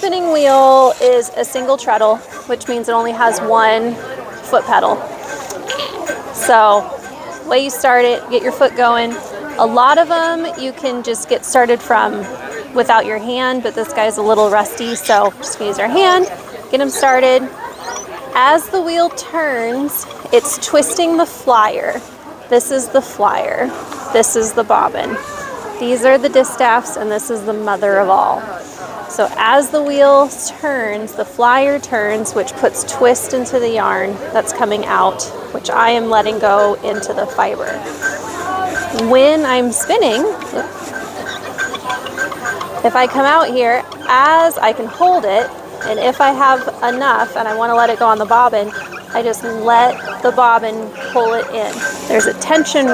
spinning wheel is a single treadle, which means it only has one foot pedal. So, way you start it, get your foot going. A lot of them you can just get started from without your hand, but this guy's a little rusty, so just use our hand, get him started. As the wheel turns, it's twisting the flyer. This is the flyer. This is the bobbin. These are the distaffs, and this is the mother of all. So as the wheel turns, the flyer turns, which puts twist into the yarn that's coming out, which I am letting go into the fiber. When I'm spinning, if I come out here, as I can hold it, and if I have enough and I want to let it go on the bobbin, I just let the bobbin pull it in. There's a tension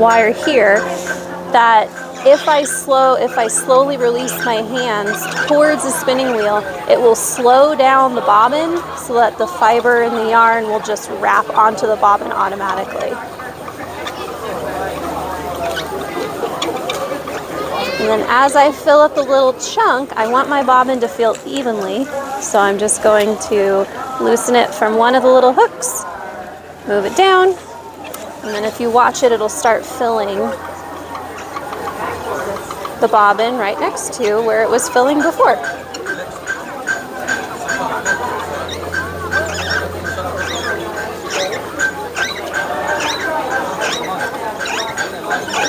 wire here that if I slowly release my hands towards the spinning wheel, it will slow down the bobbin so that the fiber and the yarn will just wrap onto the bobbin automatically. And then as I fill up the little chunk, I want my bobbin to feel evenly, so I'm just going to loosen it from one of the little hooks, move it down, and then if you watch it, it'll start filling the bobbin right next to where it was filling before.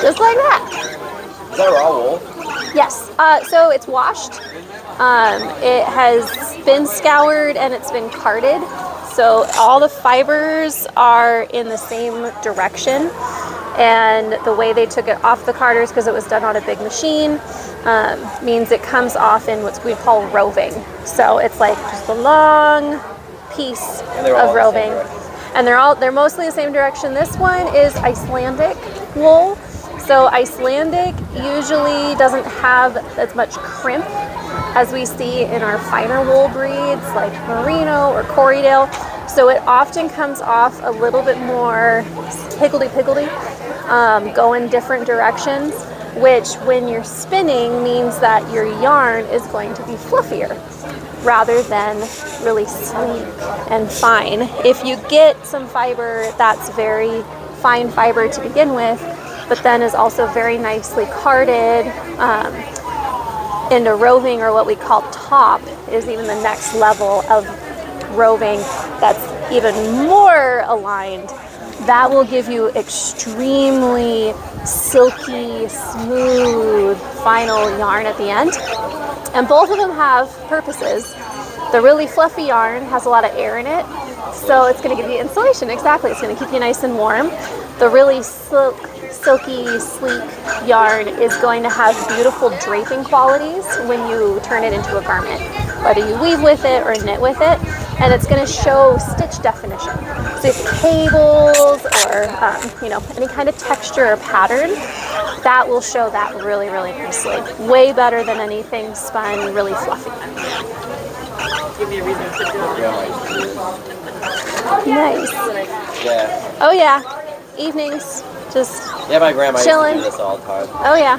Just like that. Is that raw wool? Yes. So it's washed. It has been scoured and it's been carded. So all the fibers are in the same direction. And the way they took it off the carders, because it was done on a big machine, means it comes off in what we call roving. So it's like just a long piece of roving. And they're mostly the same direction. This one is Icelandic wool. So Icelandic usually doesn't have as much crimp as we see in our finer wool breeds like Merino or Corriedale. So it often comes off a little bit more higgledy-piggledy, going different directions, which when you're spinning means that your yarn is going to be fluffier rather than really sleek and fine. If you get some fiber that's very fine fiber to begin with, but then is also very nicely carded into roving, or what we call top, is even the next level of roving that's even more aligned. That will give you extremely silky, smooth, final yarn at the end. And both of them have purposes. The really fluffy yarn has a lot of air in it, so it's going to give you insulation. Exactly, it's going to keep you nice and warm. The really silky, sleek yarn is going to have beautiful draping qualities when you turn it into a garment, whether you weave with it or knit with it, and it's going to show stitch definition. So if cables or any kind of texture or pattern, that will show that really, really nicely. Way better than anything spun really fluffy. Nice. Yeah. Oh yeah. Evenings, just my grandma chilling. used to do this all the time. Oh yeah.